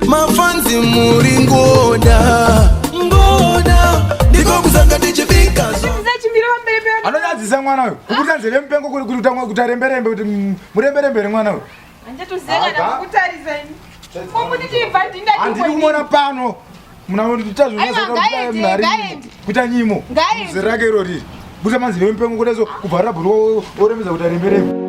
Mafanzi muri ngoda ndiko kuzanga tichipika anonyadzisa mwana uyu kukutanzire mupengo kuri kuti aremberembe kuti muremberembere mwana uyu handiri kumona pano kuita nyimo zera rake iro riri busa manzire mupengo kudeso kubvarira bhuru orembedza kuti aremberembe.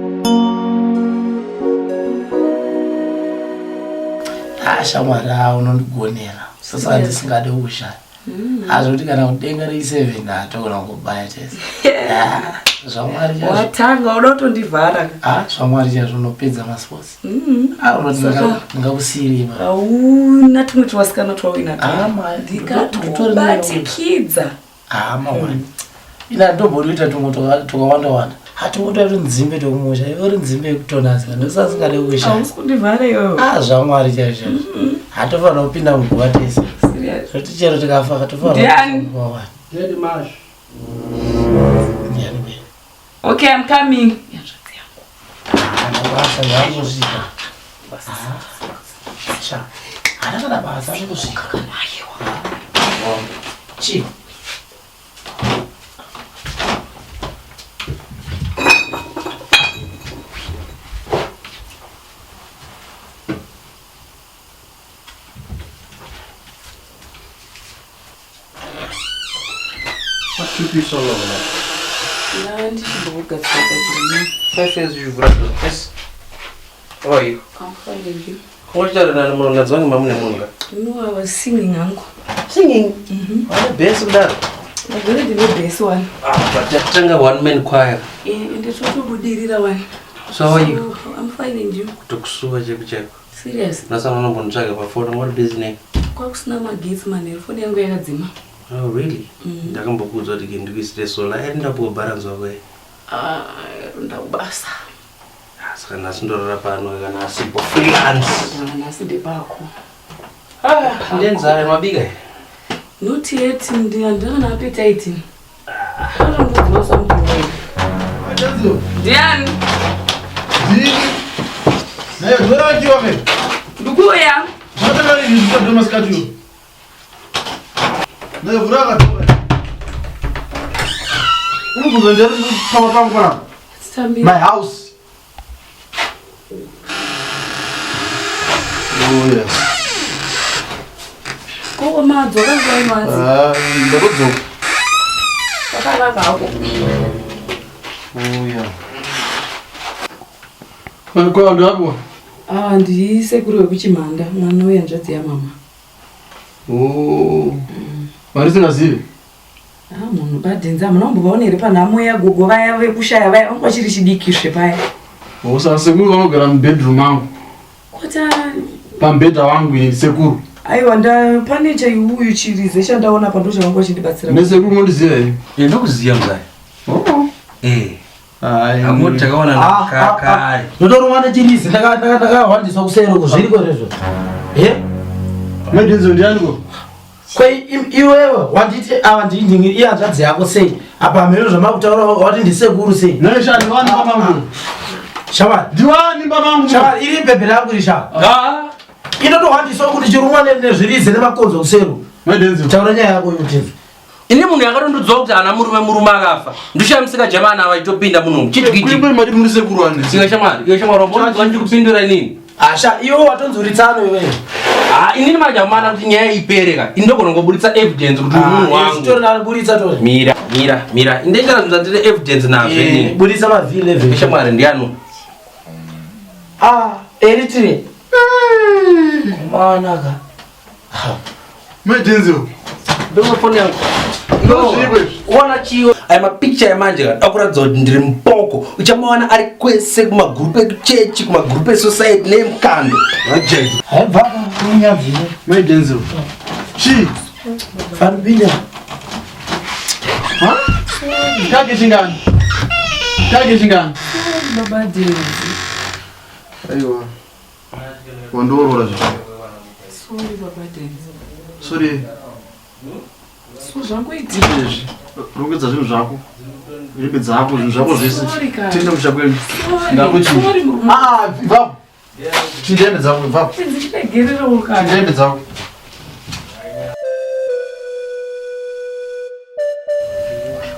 Shamwari unondigonera sasa ndisingade kushaya azvoti kana kudenga rei7 atogona kubaya tese zvamwari chaizvo watanga unotondivhara zvamwari chaizvo unopedza masports ndingakusiyirima hauna tumwe twasikana twawina ndikatobatikidza mawani ina ndobhotoita tumwe tukawanda hatumbotoita nzimbe tokumusha ori nzimbe yekutonazika ndosasingade kushaya iyoyo zvamwari chaizvo hatofanira kupinda muguva tese zvoti chero tikafa Okay, I'm coming. What took you so long? Yeah, and you look at 5 years you've brought yes. How are you? I'm fine, thank you. What's that? I'm going to No, I was singing, uncle. Singing? What the best of that? I really did the best one. But just a one-man choir. Yeah, and it's also good to one. So how are you? I'm fine, and you? Took so much of check. Serious? That's not what I'm talking about. For what business? Cox Nama Gates man, for the young. Oh, really? Ndakambokudzwa kuti ndikuisire sola endapo balance away. Ndabasa. Saka nasindorora pano kana asipo freelance. Nasinde pako. Ndenzara mabiga. Not yet, ndana appetite. Ndinokudzwa something. Diane. Nayo zora ndiwe. Ndukuya. Mata ni ndikuwa maskatio. Nayo vuraga toka. My house. Oh yes. Go ma dzoka zai manzi. Ndakudzoka. Pakalaka hapo. Oh yeah. Kwa ndapo. Ndisekuru wekuchimanda, mwana wehanzvadzi yamama. Oh. Marisingazivi. Munhu baDenzel munombovaona here panhamo yagogo vaya vekushaya vaya vanga vachiri chidikisve paya. Saka sekuru vanogara mubedroom mangu. Kota pambedha wangu sekuru. Aiwa pane chaiuyu chirize chandaona pa ndochavanga vachindibatsira. Nesekuru mundiziva here? Ndokuziva muzai. Amoti takaona nakakari. Ndotorwana chirize ndakahwandiswa kusero kuzviriko rezvo. Denzel ndianiko? Kwai iwewe wanditi ava ndindingi ihanzvadzi yako sei apa mhero zvamakutaura wati ndisekuru sei neshani wani babangu shamari ndiwani babangu shamari iri bhebhe rangu risha inotohwandiswa kuti chirumwa nezvirize nemakonzo kusero taura nyaya yako yotenzi ini munhu yakatondodzoka kuti ana murume akafa ndishamisika jamani ava itopinda munomu chitikuisingashamari ndikupindura inini asha iwe watonzoritsano iwewe inini majamana kuti nyaya ipereka indogona ngoburitsa evidence kuti munhu wangu toriburitsa tori mira indenjera zvandire evidence nazvo inini buritsa mavhile shamwari ndiano eritire kumanaka Denzel ndofoni yangu wana chiyo aya mapicture yamanje akuratidza kuti ndiri mupoko uchamawana ari kwese kumagrupu ekuchechi kumagrupu esociety neemukando haibva kunyadzine Denzel chi faribida kake chingani Baba Denzel. Aiwa wandorora zvino Sorry Baba Denzel. Sorry zvangoitika izvi rongedza zvinhu zvako hembe dzako zvinhu zvako zvese tiende kuchakweni ndakuti Sorry viva Chindende dzangu bva. Tinzichiregerera ukana. Chindende dzangu.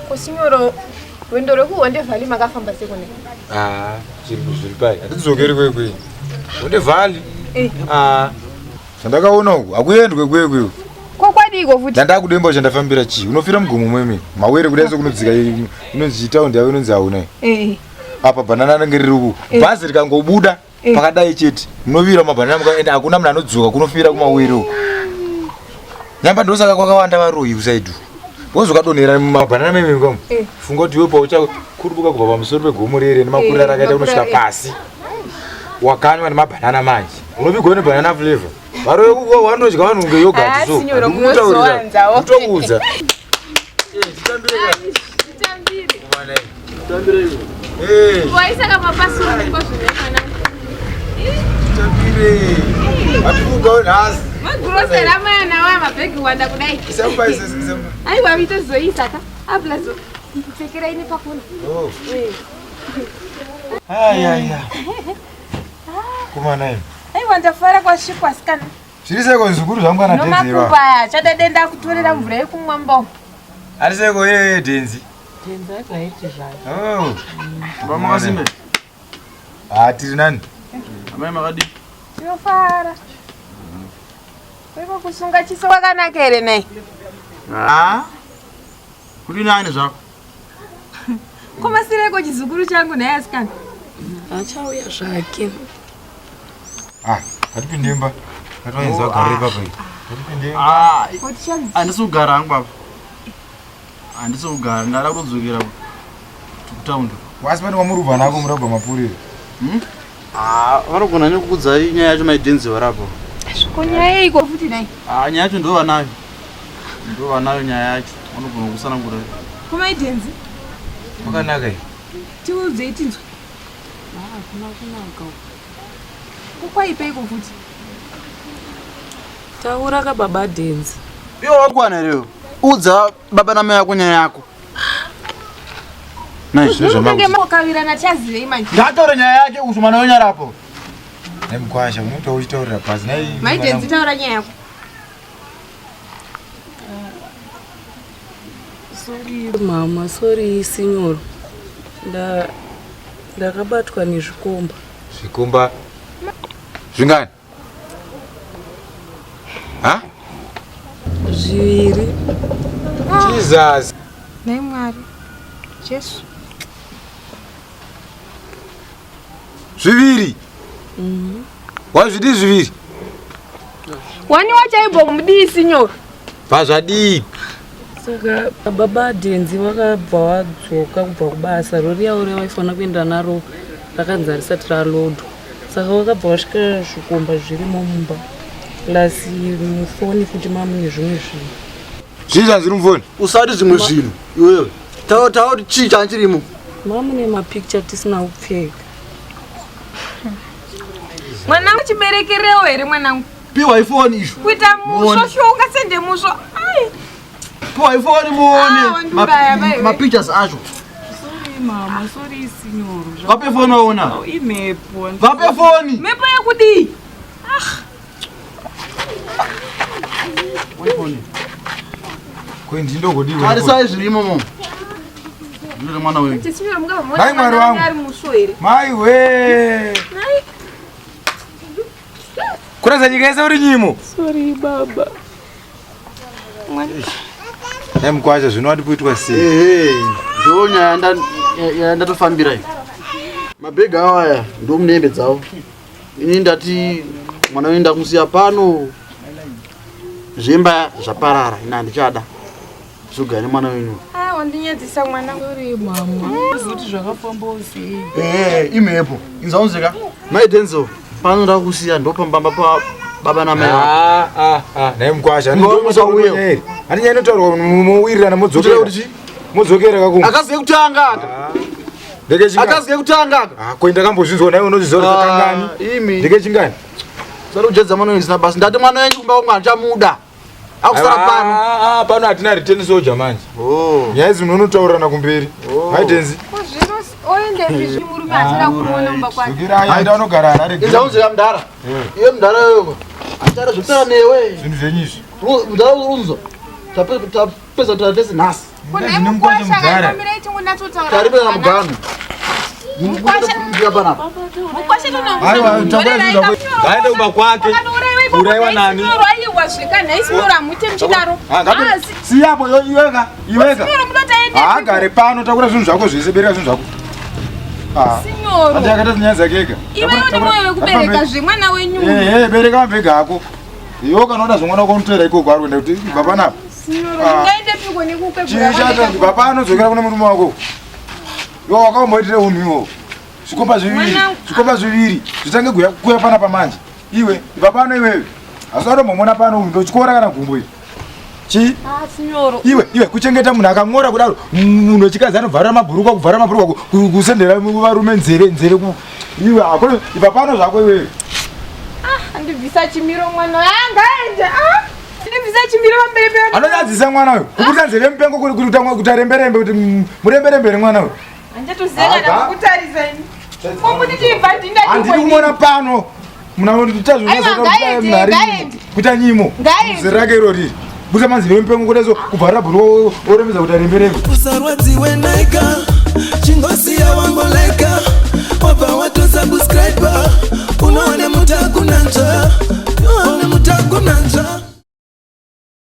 Kusinyoro wendo rekuonde vhali makafamba sekone. Zviri pai hatidzokeri kwekwe onde vhali zvandakaona uku hakuendwe kwekwe Kokwadiko futi. ndandakudemba chandafambira chii unofira mugomo mweme mawere kudai sokunodzika inonzi taundi yavo inonzi hauna apa bhanana anenge riri uku bhazi rikangobuda pakadai chete munovira mabhanana mukaenda hakuna munhu anodzoka kunofira kumawere uku nyamba ndosaka kwakawanda varoyi kusaidhu wozokadonhera mumabhanana mememukamo funga kuti iwe pauchakurubuka kubva pamusoro pegomo rere nemakurira rakaita kunosvika pasi wakanywa nemabhanana manje unopigwa nebhanana flavor varoyi wanodya vanhu kunge yogati so utokuudza Waisaka mapasuro ndipo zvinekana. atifugawo nhasi Magrosera mayana waya mabhegi wanda kudai. Aiwa mitozoisaka. Ablazo. Kupfekera ine pakona. ayaya kumana ino Aiwa ndafara kwasvikwa sikana. zviri seko zvikuru zvangu kana dhenzi Nomakubaya chadadenda kutorera mvura yekumwambawo. ari seko yeye dhenzi Denzel akaiti zvayo. Vamakasimbe. Tiri nani Amai makadi. Tinofara. Wewe kusunga chiso wakanaka here naye. Kuri nani zvako? Koma sireko chizukuru changu naye asikana. Achauya zvake. hatipindemba katoenza wagare papa iyi hatipindemba Handisi kugara hangu baba. Handisi kugara ndada kutodzokera kutaundi. wasi pane wamurubva nako murabva mapurira Vanogona nekukudzai nyaya yacho maidenzi warapo. Kunyaya iko futi naye. Nyaya yacho ndova nayo. Ndova nayo nyaya yacho. Vanogona kusanangura. Kuma idenzi. wakanaka iyi Tiudze itinzwe. Kuna kunaka. Kukwaipa iko futi. Taura kababa Denzi. Iyo wakwana leo. Udza baba na mai yako nyaya yako. Unenge mokawirana chazivei manje. Ndataura nyaya yake usumana wenyarapo. nemukwasha unoita uchitaurira pasi Maidenzi taura nyaya yako. Sorry mama, sorry signor. Ndakabatwa nezvikomba. zvikomba zvingani Zviviri. jesus Naye Mwari. Jesu. zviviri wazvidi zviviri Wani wachaibva kumudii sinyoro. pazvadii Saka baba Denzi wakabva wadzoka kubva kubasa. Rori yavo revaifanira kuenda naro rakanzi harisati ralodwa. Saka wakabva wasvika zvikomba zvirimo mumba. Plus mufoni futi mamune zvimwe zvinhu. zvii zvanziri mufoni Usati zvimwe zvinhu. Iwewe. Taura kuti chii chanchirimo. Mamune mapicture tisina kupfeka. Mwanangu chiberekerewo here mwanangu. Piwa ifoni izvo. Kuita musho shoka sende musho. Ai. Piwa ifoni muone. Mapictures acho. Sorry mama, sorry signor. Vape foni waona. Imepo. Vape foni. Mepo yakudii? Foni. kwendindogodii Harisai zvirimo mo. Ndiri mwana wewe. Tisinyoro mungava Hai, Mwari wangu. ari musho here. mai we kurasa nyika yese uri nyimo Sorry baba. nemukwasha zvino wati kuitwa sei Ndo nyaya ndatofambira iyi. Mabhegi awo aya ndo munembe dzawo. Ini ndati mwana wewe ndakusiya pano. Zvemba zvaparara ina ndichada. Zogara mwana wenyu. Wandinyadzisa mwanangu. Sorry mama. Zoti zvakafamba sei? Imepo. Inzaunzika. Mai Denzel. Pano ndakusiya ndo pambamba pa baba na mai. nemukwasha Ngomusawiyo. hati nyaya inotaurwa muwirirana mudzokera kakumwe Akaziye kutanga. ndeke chingani Akaziye kutanga. kwenda kambozvinzwa naye unozviziva kuti tatangani Imi. ndeke chingani Sari ujedza mwana wenyu zina basi. Ndati mwana wenyu kumba kumwana chamuda. Akusara pano. pano hatina return soldier manje nyaya idzi munonotaurirana kumberi maitenzi Zvino oende zvimuru murume achada kuona mumba kwake. Zukira aenda anogara ari. Izaunzika mudhara. Iye mudhara wewe. Achara zvotara newe. Zvinhu zvenyizvi. Mudhara urunzo. Tapesa tatese nhasi. Kuna mukwasha kamira ichungunatsotaura. Taribe na mugano. Mukwasha panapa. Mukwasha tona. Aiwa tambura zvinhu zvako. Gaenda kumba kwake. Uraiwa nani? Uraiwa svika naismora muite mchidaro. Siyapo iweka. Agare pano takura zvinhu zvako zvese bereka zvinhu zvako. Signoro. Andakata zinyaza kega. Iwe uri moyo wekubereka zvemwana wenyu. Bereka mabhega ako. Iwo kanoda zvomwana wako unotoera ikoko ari kuenda kuti baba napa. Ngaende piko nekukebura. Chishata baba anozokera kuna murume wako. Iwo wakamboitira unhu iwo. Zvikomba zviviri. Zvitange kuya pana pamanje. Iwe baba ano iwewe. Asarombomona pano ndochikora kana gumbo iri. Chi? Signoro. Iwe kuchengeta munhu akangora kudaro munhu wechikadzi anovharira mabhurukwa kusendera varume nzere ku. Iwe akoro ipapano zvako iwewe. Andibvisa chimiro mwana ngaende. Andibvisa chimiro pamberi pe. Anonyadzisa mwana uyu. Kubuda nzeve mupengo kuri kuti utangwa kuti aremberembe kuti muremberembere mwana uyu. Andatoziva kutarisa ini. Kombuti chibva ndinda chiko. Andiri kumona pano. Muna Ngaende. Kuita nyimo. Zerake irori. Busa manzivire mupengo kudezo kubvarira bhuru orembedza kuti aremberembe. Usarwadziwe naika chingosiya wangu like